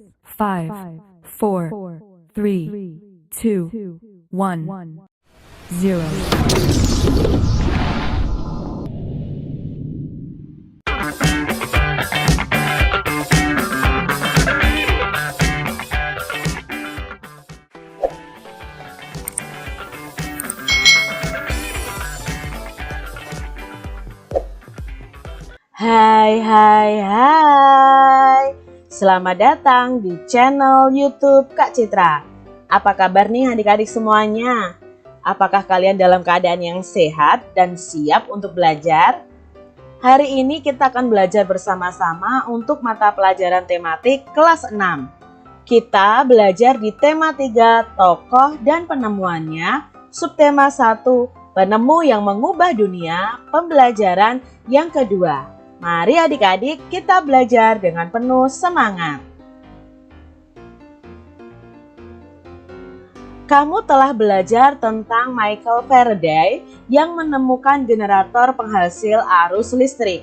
5, 4, 3, 2, 1, 0. Hai. Selamat datang di channel YouTube Kak Citra. Apa kabar nih adik-adik semuanya? Apakah kalian dalam keadaan yang sehat dan siap untuk belajar? Hari ini kita akan belajar bersama-sama untuk mata pelajaran tematik kelas 6. Kita belajar di tema 3, tokoh dan penemuannya, subtema 1, penemu yang mengubah dunia, pembelajaran yang kedua. Mari adik-adik kita belajar dengan penuh semangat. Kamu telah belajar tentang Michael Faraday yang menemukan generator penghasil arus listrik.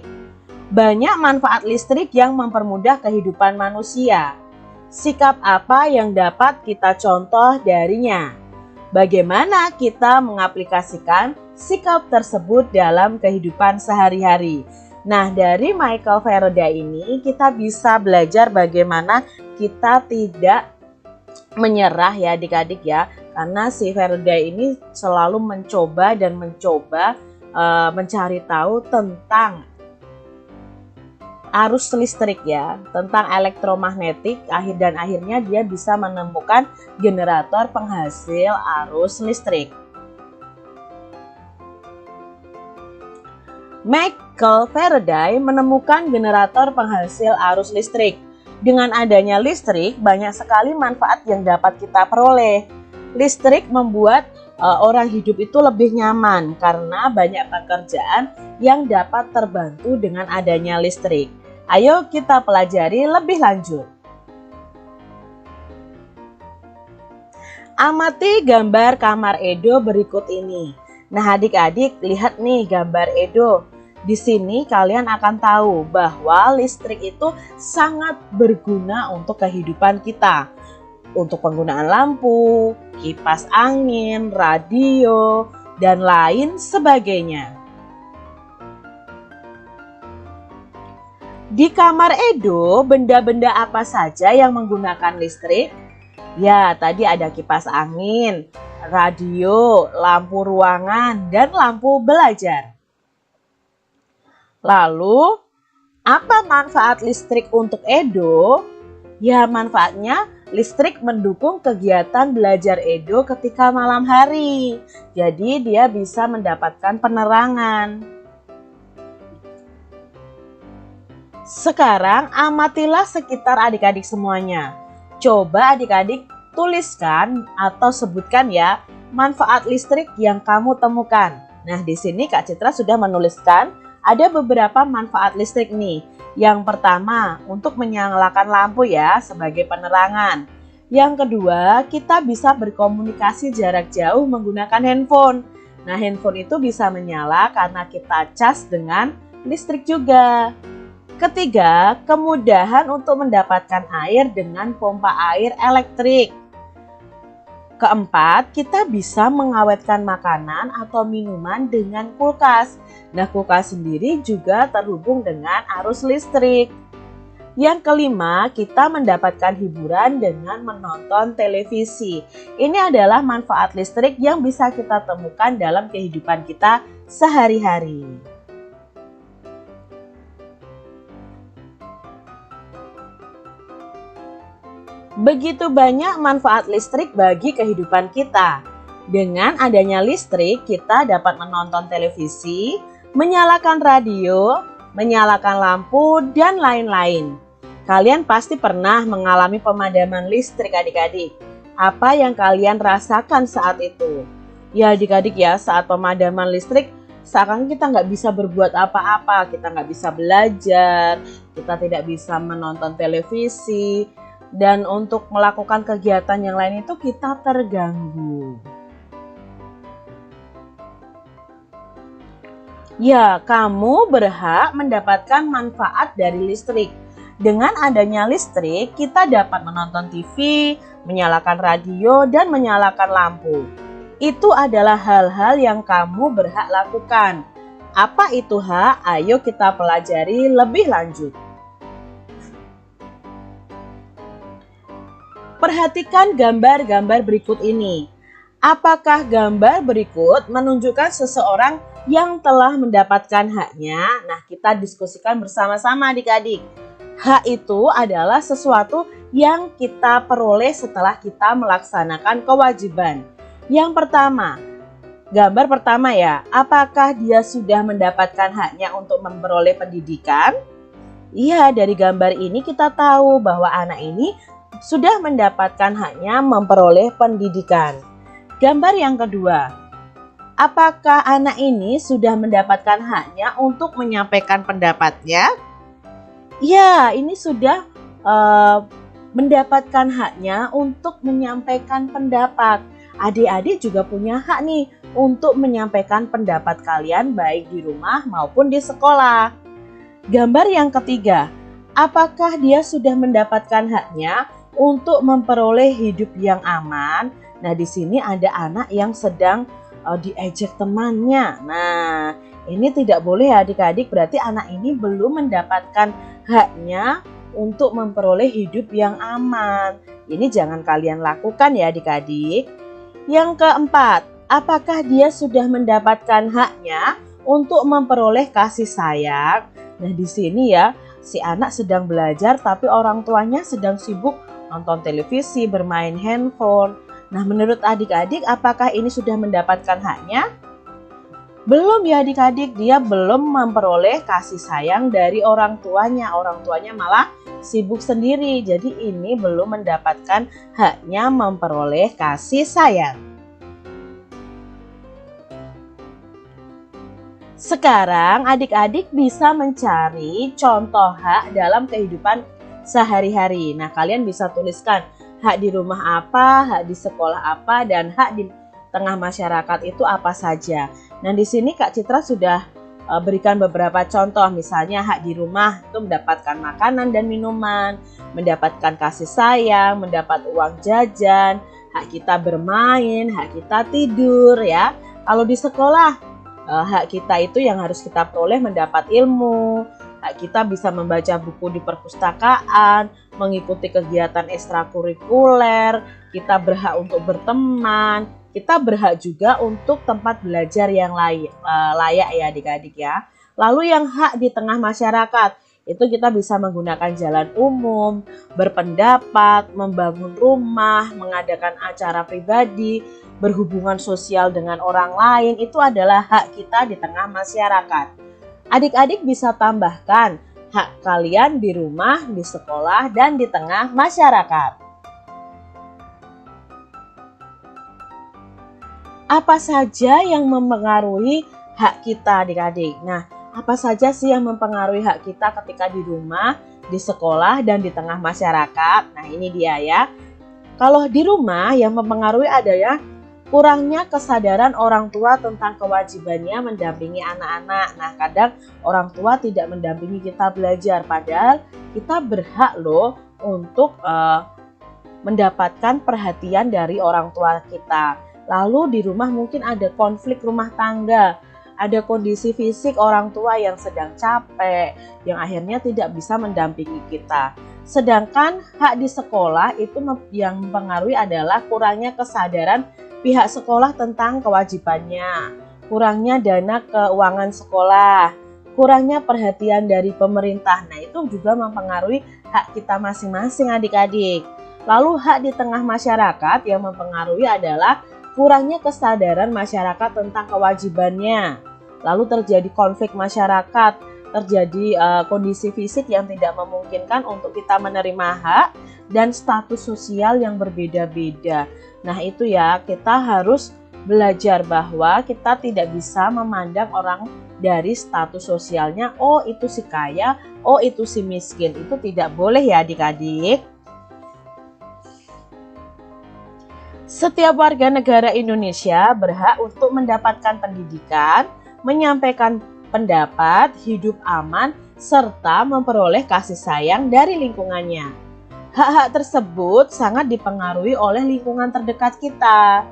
Banyak manfaat listrik yang mempermudah kehidupan manusia. Sikap apa yang dapat kita contoh darinya? Bagaimana kita mengaplikasikan sikap tersebut dalam kehidupan sehari-hari? Nah, dari Michael Faraday ini kita bisa belajar bagaimana kita tidak menyerah ya adik-adik ya. Karena si Faraday ini selalu mencoba mencari tahu tentang arus listrik ya, tentang elektromagnetik, dan akhirnya dia bisa menemukan generator penghasil arus listrik. Michael Faraday menemukan generator penghasil arus listrik. Dengan adanya listrik, banyak sekali manfaat yang dapat kita peroleh. Listrik membuat orang hidup itu lebih nyaman karena banyak pekerjaan yang dapat terbantu dengan adanya listrik. Ayo kita pelajari lebih lanjut. Amati gambar kamar Edo berikut ini. Nah adik-adik lihat nih gambar Edo. Di sini kalian akan tahu bahwa listrik itu sangat berguna untuk kehidupan kita. Untuk penggunaan lampu, kipas angin, radio, dan lain sebagainya. Di kamar Edo, benda-benda apa saja yang menggunakan listrik? Ya, tadi ada kipas angin, radio, lampu ruangan, dan lampu belajar. Lalu, apa manfaat listrik untuk Edo? Ya, manfaatnya listrik mendukung kegiatan belajar Edo ketika malam hari. Jadi, dia bisa mendapatkan penerangan. Sekarang, amatilah sekitar adik-adik semuanya. Coba adik-adik tuliskan atau sebutkan ya manfaat listrik yang kamu temukan. Nah, di sini Kak Citra sudah menuliskan ada beberapa manfaat listrik nih. Yang pertama, untuk menyalakan lampu ya sebagai penerangan. Yang kedua, kita bisa berkomunikasi jarak jauh menggunakan handphone. Nah, handphone itu bisa menyala karena kita cas dengan listrik juga. Ketiga, kemudahan untuk mendapatkan air dengan pompa air elektrik. Keempat, kita bisa mengawetkan makanan atau minuman dengan kulkas. Nah, kulkas sendiri juga terhubung dengan arus listrik. Yang kelima, kita mendapatkan hiburan dengan menonton televisi. Ini adalah manfaat listrik yang bisa kita temukan dalam kehidupan kita sehari-hari. Begitu banyak manfaat listrik bagi kehidupan kita. Dengan adanya listrik, kita dapat menonton televisi, menyalakan radio, menyalakan lampu, dan lain-lain. Kalian pasti pernah mengalami pemadaman listrik adik-adik. Apa yang kalian rasakan saat itu? Ya adik-adik ya, saat pemadaman listrik, seakan kita nggak bisa berbuat apa-apa. Kita nggak bisa belajar, kita tidak bisa menonton televisi. Dan untuk melakukan kegiatan yang lain itu kita terganggu. Ya, kamu berhak mendapatkan manfaat dari listrik. Dengan adanya listrik, kita dapat menonton TV, menyalakan radio, dan menyalakan lampu. Itu adalah hal-hal yang kamu berhak lakukan. Apa itu hak? Ayo kita pelajari lebih lanjut. Perhatikan gambar-gambar berikut ini. Apakah gambar berikut menunjukkan seseorang yang telah mendapatkan haknya? Nah, kita diskusikan bersama-sama adik-adik. Hak itu adalah sesuatu yang kita peroleh setelah kita melaksanakan kewajiban. Yang pertama, gambar pertama ya, apakah dia sudah mendapatkan haknya untuk memperoleh pendidikan? Iya, dari gambar ini kita tahu bahwa anak ini sudah mendapatkan haknya memperoleh pendidikan. Gambar yang kedua, apakah anak ini sudah mendapatkan haknya untuk menyampaikan pendapatnya? Ya, ini sudah mendapatkan haknya untuk menyampaikan pendapat. Adik-adik juga punya hak nih untuk menyampaikan pendapat kalian baik di rumah maupun di sekolah. Gambar yang ketiga, apakah dia sudah mendapatkan haknya untuk memperoleh hidup yang aman? Nah, di sini ada anak yang sedang diejek temannya. Nah, ini tidak boleh adik-adik, berarti anak ini belum mendapatkan haknya untuk memperoleh hidup yang aman. Ini jangan kalian lakukan ya adik-adik. Yang keempat, apakah dia sudah mendapatkan haknya untuk memperoleh kasih sayang? Nah, di sini ya, si anak sedang belajar tapi orang tuanya sedang sibuk nonton televisi, bermain handphone. Nah, menurut adik-adik, apakah ini sudah mendapatkan haknya? Belum ya adik-adik, dia belum memperoleh kasih sayang dari orang tuanya. Orang tuanya malah sibuk sendiri. Jadi ini belum mendapatkan haknya memperoleh kasih sayang. Sekarang adik-adik bisa mencari contoh hak dalam kehidupan sehari-hari. Nah, kalian bisa tuliskan hak di rumah apa, hak di sekolah apa, dan hak di tengah masyarakat itu apa saja. Nah, di sini Kak Citra sudah berikan beberapa contoh, misalnya hak di rumah itu mendapatkan makanan dan minuman, mendapatkan kasih sayang, mendapat uang jajan, hak kita bermain, hak kita tidur ya. Kalau di sekolah, hak kita itu yang harus kita peroleh mendapat ilmu, hak kita bisa membaca buku di perpustakaan, mengikuti kegiatan ekstrakurikuler, kita berhak untuk berteman, kita berhak juga untuk tempat belajar yang layak ya adik-adik ya. Lalu yang hak di tengah masyarakat, itu kita bisa menggunakan jalan umum, berpendapat, membangun rumah, mengadakan acara pribadi, berhubungan sosial dengan orang lain, itu adalah hak kita di tengah masyarakat. Adik-adik bisa tambahkan hak kalian di rumah, di sekolah, dan di tengah masyarakat. Apa saja yang mempengaruhi hak kita adik-adik? Nah, apa saja sih yang mempengaruhi hak kita ketika di rumah, di sekolah, dan di tengah masyarakat? Nah, ini dia ya. Kalau di rumah yang mempengaruhi adalah kurangnya kesadaran orang tua tentang kewajibannya mendampingi anak-anak. Nah, kadang orang tua tidak mendampingi kita belajar, padahal kita berhak loh untuk mendapatkan perhatian dari orang tua kita. Lalu di rumah mungkin ada konflik rumah tangga, ada kondisi fisik orang tua yang sedang capek, yang akhirnya tidak bisa mendampingi kita. Sedangkan hak di sekolah itu yang mempengaruhi adalah kurangnya kesadaran pihak sekolah tentang kewajibannya, kurangnya dana keuangan sekolah, kurangnya perhatian dari pemerintah. Nah, itu juga mempengaruhi hak kita masing-masing adik-adik. Lalu hak di tengah masyarakat yang mempengaruhi adalah kurangnya kesadaran masyarakat tentang kewajibannya. Lalu terjadi konflik masyarakat, terjadi kondisi fisik yang tidak memungkinkan untuk kita menerima hak dan status sosial yang berbeda-beda. Nah, itu ya, kita harus belajar bahwa kita tidak bisa memandang orang dari status sosialnya, oh itu si kaya, oh itu si miskin. Itu tidak boleh ya adik-adik. Setiap warga negara Indonesia berhak untuk mendapatkan pendidikan, menyampaikan pendapat, hidup aman, serta memperoleh kasih sayang dari lingkungannya. Hak-hak tersebut sangat dipengaruhi oleh lingkungan terdekat kita.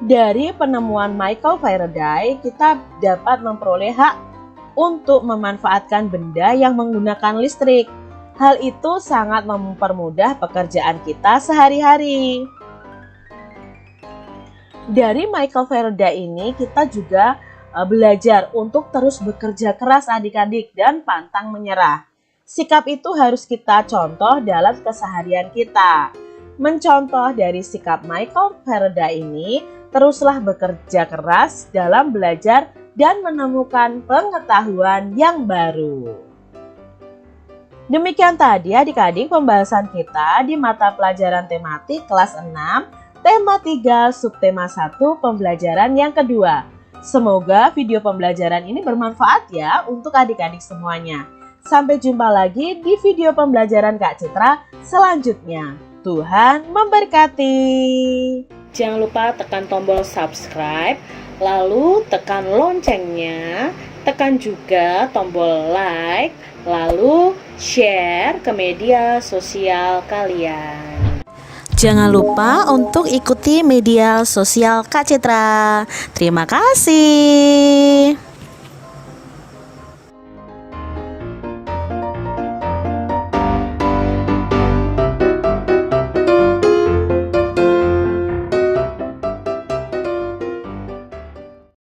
Dari penemuan Michael Faraday, kita dapat memperoleh hak untuk memanfaatkan benda yang menggunakan listrik. Hal itu sangat mempermudah pekerjaan kita sehari-hari. Dari Michael Faraday ini kita juga belajar untuk terus bekerja keras adik-adik dan pantang menyerah. Sikap itu harus kita contoh dalam keseharian kita. Mencontoh dari sikap Michael Faraday ini, teruslah bekerja keras dalam belajar dan menemukan pengetahuan yang baru. Demikian tadi adik-adik pembahasan kita di mata pelajaran tematik kelas 6, tema 3, subtema 1, pembelajaran yang kedua. Semoga video pembelajaran ini bermanfaat ya untuk adik-adik semuanya. Sampai jumpa lagi di video pembelajaran Kak Citra selanjutnya. Tuhan memberkati. Jangan lupa tekan tombol subscribe, lalu tekan loncengnya, tekan juga tombol like, lalu share ke media sosial kalian. Jangan lupa untuk ikuti media sosial Kak Citra. Terima kasih.